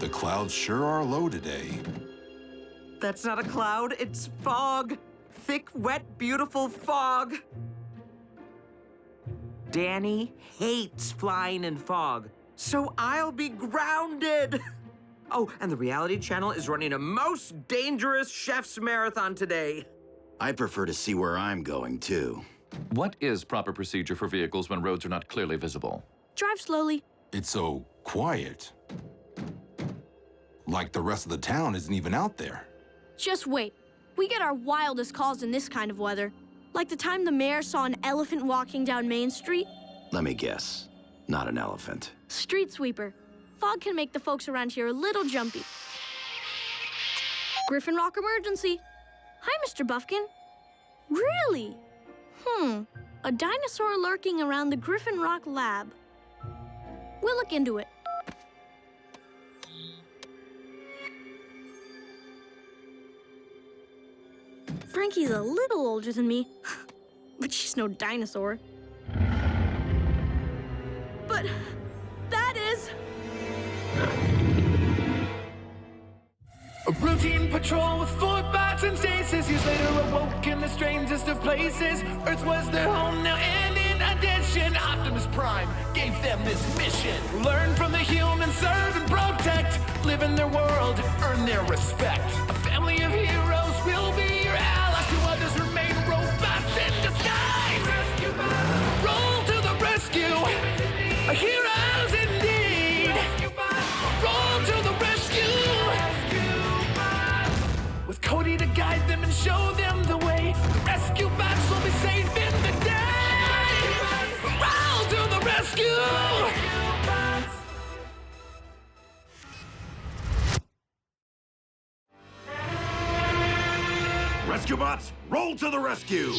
The clouds sure are low today. That's not a cloud, it's fog. Thick, wet, beautiful fog. Danny hates flying in fog, so I'll be grounded. Oh, and the reality channel is running a most dangerous chef's marathon today. I prefer to see where I'm going, too. What is proper procedure for vehicles when roads are not clearly visible? Drive slowly. It's so quiet. Like the rest of the town isn't even out there. Just wait. We get our wildest calls in this kind of weather. Like the time the mayor saw an elephant walking down Main Street. Let me guess. Not an elephant. Street sweeper. Fog can make the folks around here a little jumpy. Griffin Rock emergency. Hi, Mr. Buffkin. Really? A dinosaur lurking around the Griffin Rock lab. We'll look into it. Frankie's a little older than me, but she's no dinosaur. But that is... A routine patrol with 4 bots and stasis. Years later awoke in the strangest of places. Earth was their home now, and in addition, Optimus Prime gave them this mission. Learn from the humans, serve and protect. Live in their world, earn their respect. A family of heroes will be your allies. To others remain robots in disguise. Rescue bots, roll to the rescue. Heroes indeed. Rescue bots, roll to the rescue. With Cody to guide them and show them the way, the rescue bots will be saving the day. Roll to the rescue! Rescue bots, roll to the rescue!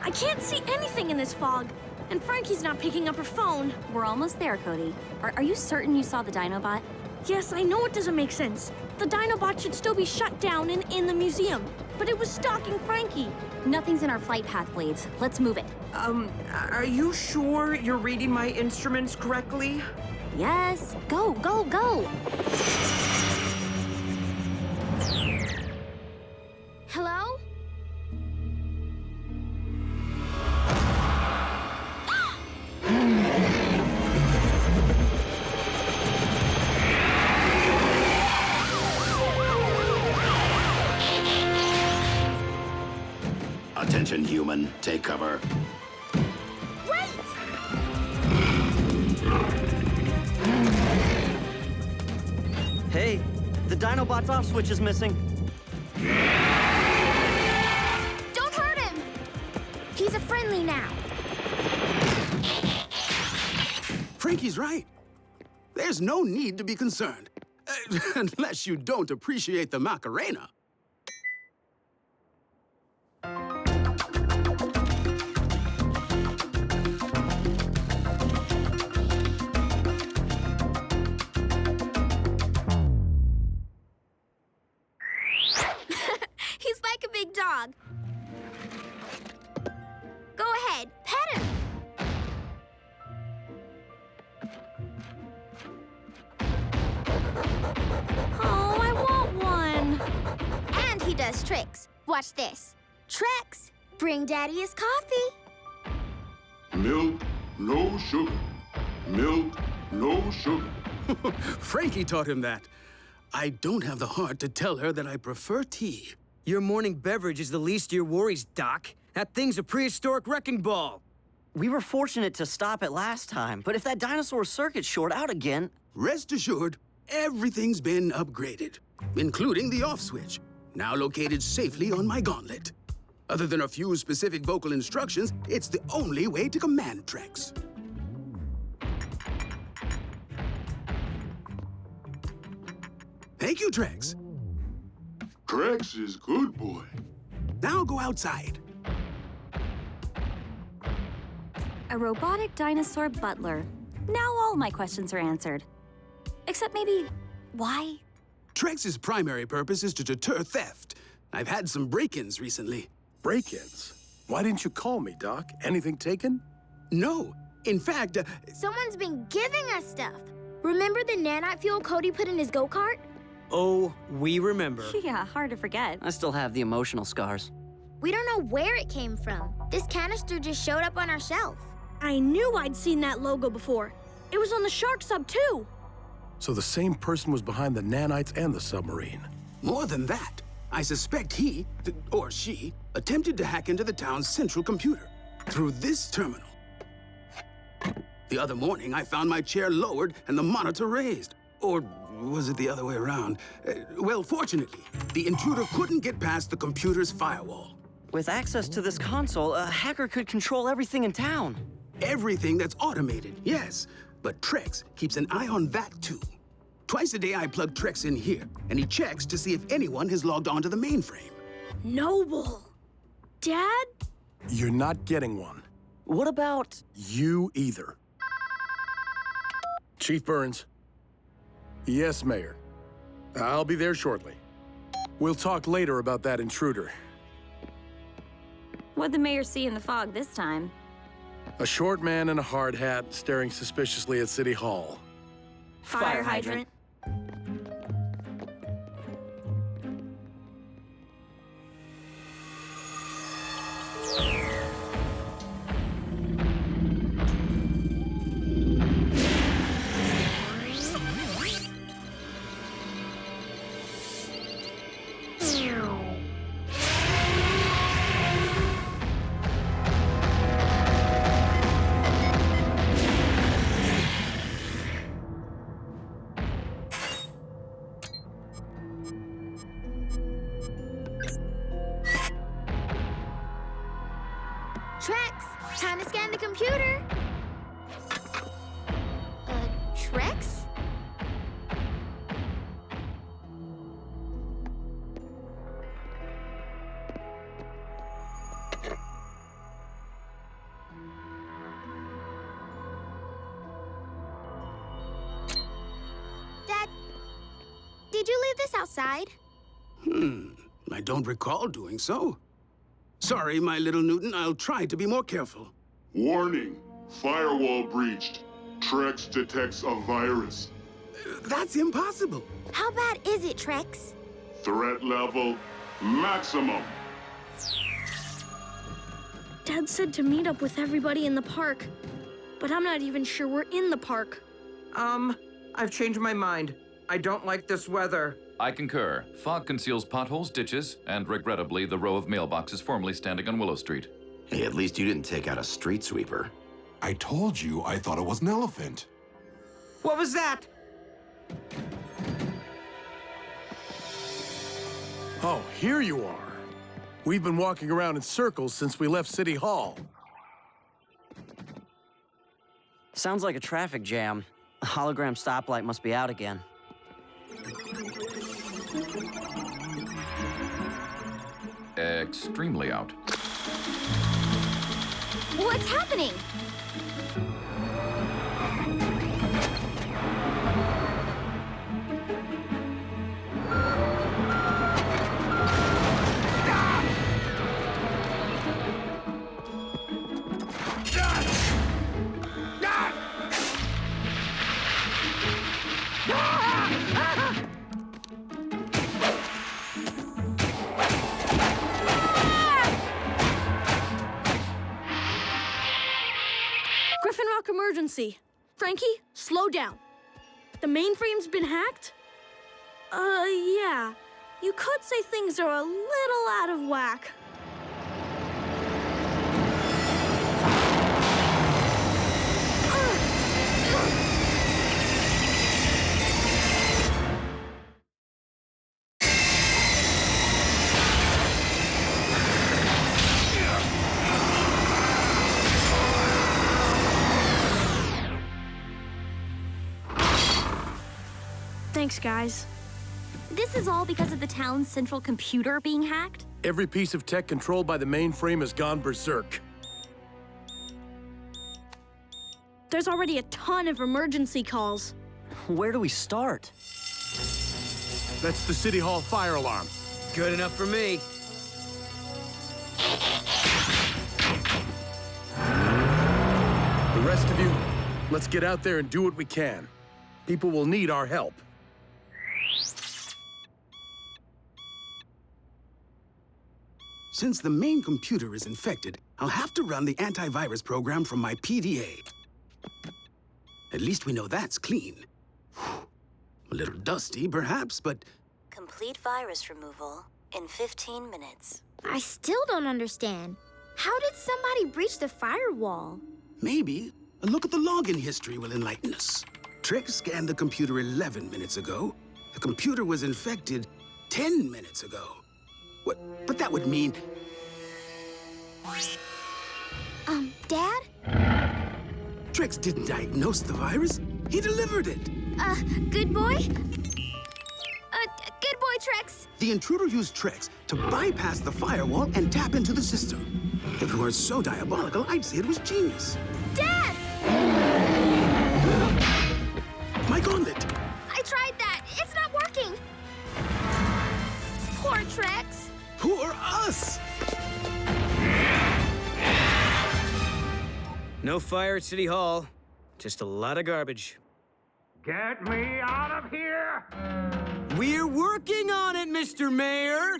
I can't see anything in this fog. And Frankie's not picking up her phone. We're almost there, Cody. Are you certain you saw the Dinobot? Yes, I know it doesn't make sense. The Dinobot should still be shut down and in the museum. But it was stalking Frankie. Nothing's in our flight path, Blades. Let's move it. Are you sure you're reading my instruments correctly? Yes. Go, go, go! Hello? Attention, human. Take cover. Wait! Hey, the Dinobot's off switch is missing. Don't hurt him! He's a friendly now. Frankie's right. There's no need to be concerned. Unless you don't appreciate the Macarena. He's like a big dog. Go ahead, pet him. Oh, I want one. And he does tricks. Watch this. Trex, bring Daddy his coffee. Milk, no sugar. Milk, no sugar. Frankie taught him that. I don't have the heart to tell her that I prefer tea. Your morning beverage is the least of your worries, Doc. That thing's a prehistoric wrecking ball. We were fortunate to stop it last time, but if that dinosaur circuit's short out again... Rest assured, everything's been upgraded, including the off switch, now located safely on my gauntlet. Other than a few specific vocal instructions, it's the only way to command Trex. Thank you, Trex. Trex is good boy. Now go outside. A robotic dinosaur butler. Now all my questions are answered. Except maybe, why? Trex's primary purpose is to deter theft. I've had some break-ins recently. Break-ins? Why didn't you call me, Doc? Anything taken? No. In fact, Someone's been giving us stuff. Remember the nanite fuel Cody put in his go-kart? Oh, we remember. Yeah, hard to forget. I still have the emotional scars. We don't know where it came from. This canister just showed up on our shelf. I knew I'd seen that logo before. It was on the shark sub, too. So the same person was behind the nanites and the submarine. more than that, I suspect he, or she, attempted to hack into the town's central computer through this terminal. The other morning, I found my chair lowered and the monitor raised. Or was it the other way around? Well, fortunately, the intruder couldn't get past the computer's firewall. With access to this console, a hacker could control everything in town. Everything that's automated, yes. But Trex keeps an eye on that, too. Twice a day, I plug Trex in here, and he checks to see if anyone has logged onto the mainframe. Noble. Dad? You're not getting one. What about... You either. Chief Burns. Yes, Mayor. I'll be there shortly. We'll talk later about that intruder. What'd the mayor see in the fog this time? A short man in a hard hat staring suspiciously at City Hall. Fire hydrant. Trex, time to scan the computer. Trex? Dad, did you leave this outside? I don't recall doing so. Sorry, my little Newton, I'll try to be more careful. Warning, firewall breached. Trex detects a virus. That's impossible. How bad is it, Trex? Threat level maximum. Dad said to meet up with everybody in the park, but I'm not even sure we're in the park. I've changed my mind. I don't like this weather. I concur. Fog conceals potholes, ditches, and regrettably, the row of mailboxes formerly standing on Willow Street. Hey, at least you didn't take out a street sweeper. I told you I thought it was an elephant. What was that? Oh, here you are. We've been walking around in circles since we left City Hall. Sounds like a traffic jam. The hologram stoplight must be out again. Extremely out. What's happening? Griffin Rock emergency. Frankie, slow down. The mainframe's been hacked? Yeah. You could say things are a little out of whack. Thanks, guys. This is all because of the town's central computer being hacked? Every piece of tech controlled by the mainframe has gone berserk. There's already a ton of emergency calls. Where do we start? That's the City Hall fire alarm. Good enough for me. The rest of you, let's get out there and do what we can. People will need our help. Since the main computer is infected, I'll have to run the antivirus program from my PDA. At least we know that's clean. A little dusty, perhaps, but... Complete virus removal in 15 minutes. I still don't understand. How did somebody breach the firewall? Maybe a look at the login history will enlighten us. Trex scanned the computer 11 minutes ago. The computer was infected 10 minutes ago. What? But that would mean... Dad? Trex didn't diagnose the virus. He delivered it. Good boy? Good boy, Trex. The intruder used Trex to bypass the firewall and tap into the system. If it weren't so diabolical, I'd say it was genius. Dad! My gauntlet! I tried that. It's not working. Poor Trex. Poor us! No fire at City Hall. Just a lot of garbage. Get me out of here! We're working on it, Mr. Mayor!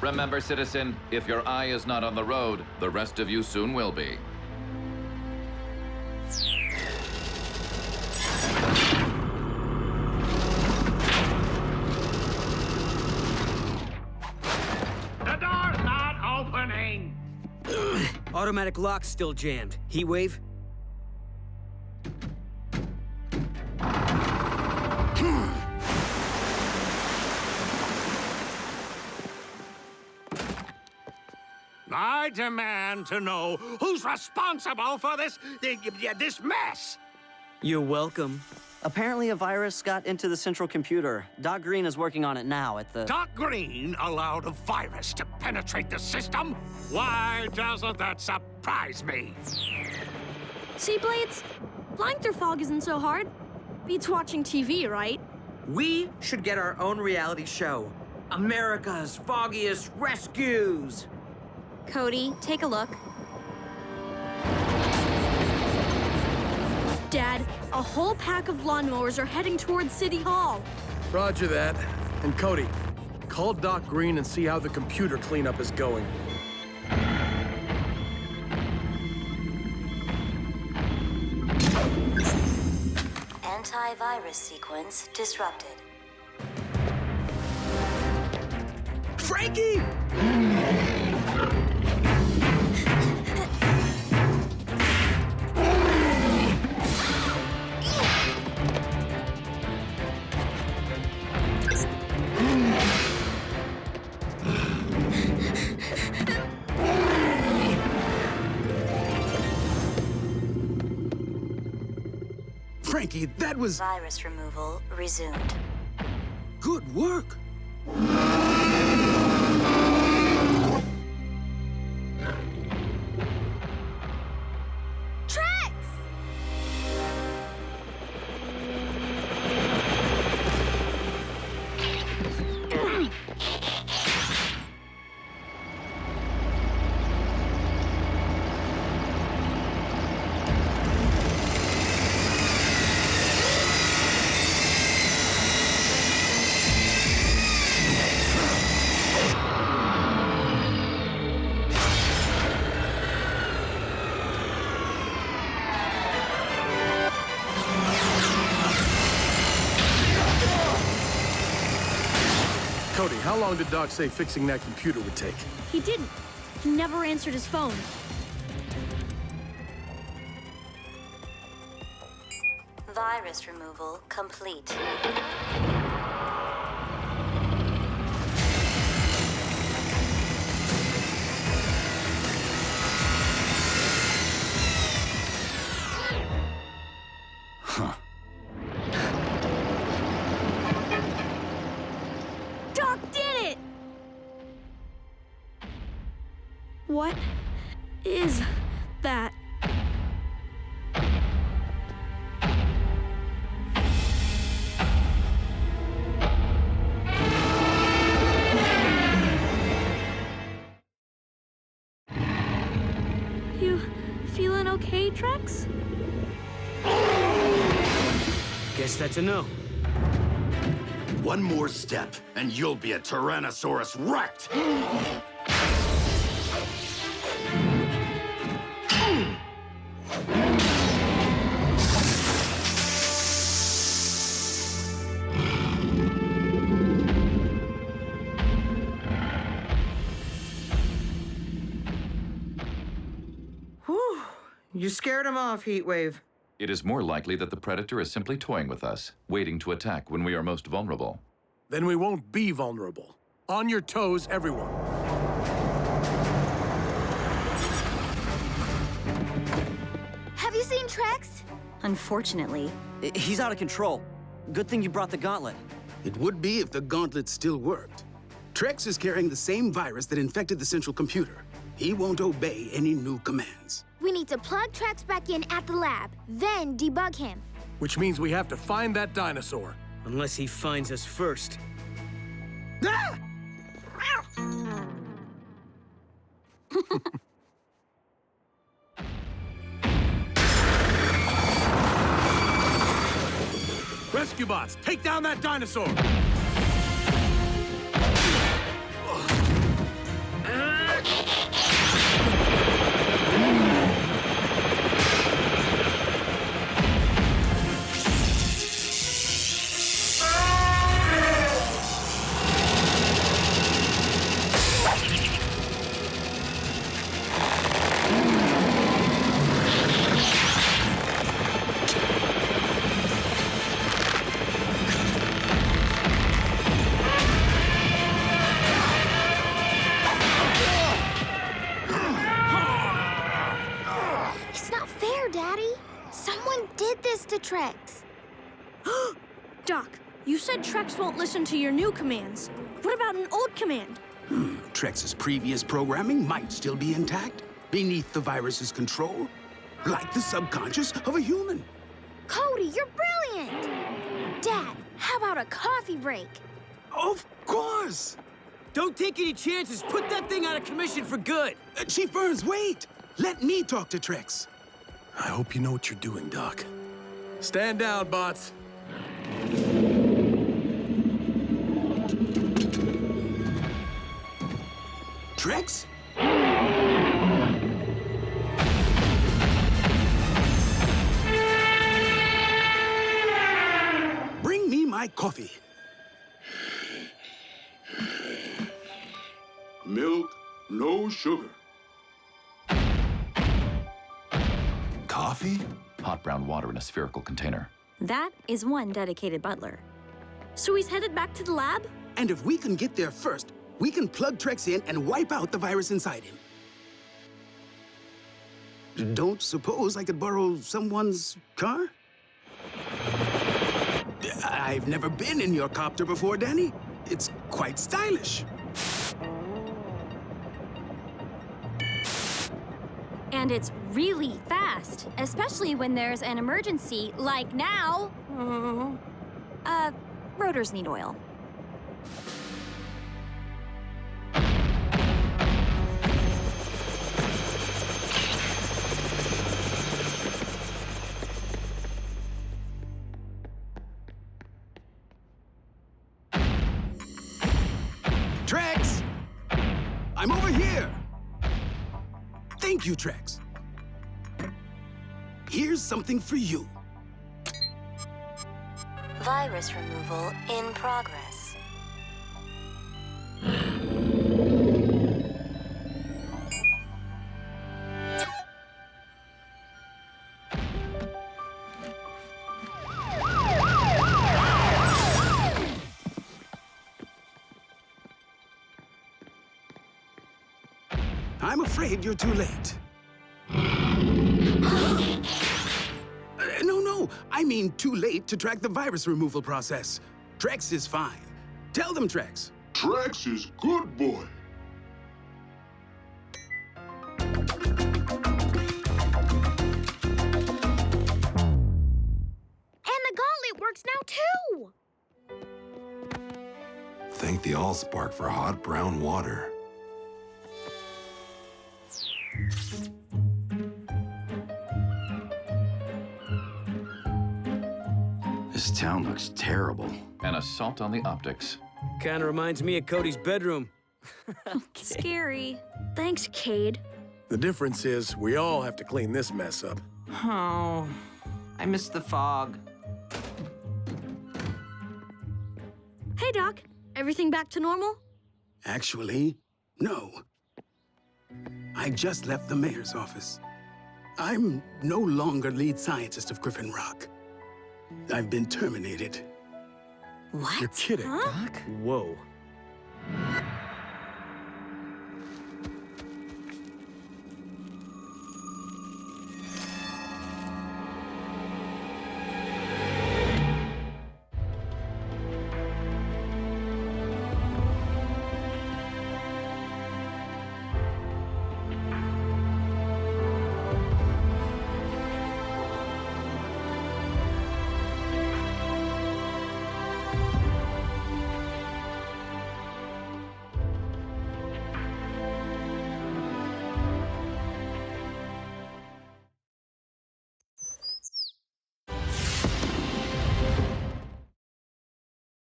Remember, citizen, if your eye is not on the road, the rest of you soon will be. The door's not opening! Automatic lock's still jammed. Heatwave? I demand to know who's responsible for this mess. You're welcome. Apparently a virus got into the central computer. Doc Green is working on it now at the... Doc Green allowed a virus to penetrate the system? Why doesn't that surprise me? See, Blades? Flying through fog isn't so hard. Beats watching TV, right? We should get our own reality show. America's Foggiest Rescues. Cody, take a look. Dad, a whole pack of lawnmowers are heading towards City Hall. Roger that. And Cody, call Doc Green and see how the computer cleanup is going. Antivirus sequence disrupted. Frankie! Frankie, that was... Virus removal resumed. Good work. Cody, how long did Doc say fixing that computer would take? He didn't. He never answered his phone. Virus removal complete. Huh. Doc did it! What is that? You feeling okay, Trex? Guess that's a no. One more step, and you'll be a Tyrannosaurus wrecked! Whew. You scared him off, Heatwave. It is more likely that the Predator is simply toying with us, waiting to attack when we are most vulnerable. Then we won't be vulnerable. On your toes, everyone. Have you seen Trex? Unfortunately. He's out of control. Good thing you brought the gauntlet. It would be if the gauntlet still worked. Trex is carrying the same virus that infected the central computer. He won't obey any new commands. We need to plug Trex back in at the lab, then debug him. Which means we have to find that dinosaur. Unless he finds us first. Ah! Rescue bots, take down that dinosaur! It's not fair, Daddy. Someone did this to Trex. Doc, you said Trex won't listen to your new commands. What about an old command? Trex's previous programming might still be intact, beneath the virus's control, like the subconscious of a human. Cody, you're brilliant! Dad, how about a coffee break? Of course! Don't take any chances. Put that thing out of commission for good. Chief Burns, wait! Let me talk to Trex. I hope you know what you're doing, Doc. Stand down, bots. Trex? Bring me my coffee. Milk, no sugar. Coffee? Hot brown water in a spherical container. That is one dedicated butler. So he's headed back to the lab? And if we can get there first, we can plug Trex in and wipe out the virus inside him. Don't suppose I could borrow someone's car? I've never been in your copter before, Danny. It's quite stylish. And it's really fast, especially when there's an emergency, like now. Rotors need oil. Trex! I'm over here! Thank you, Trex. Here's something for you. Virus removal in progress. afraid you're too late. No, I mean too late to track the virus removal process. Trex is fine. Tell them, Trex. Trex is good boy. And the gauntlet works now, too! Thank the Allspark for hot brown water. This town looks terrible. An assault on the optics. Kinda reminds me of Cody's bedroom. Scary. Thanks, Cade. The difference is we all have to clean this mess up. Oh, I miss the fog. Hey, Doc. Everything back to normal? Actually, no. I just left the mayor's office. I'm no longer lead scientist of Griffin Rock. I've been terminated. What? You're kidding, huh? Doc? Whoa.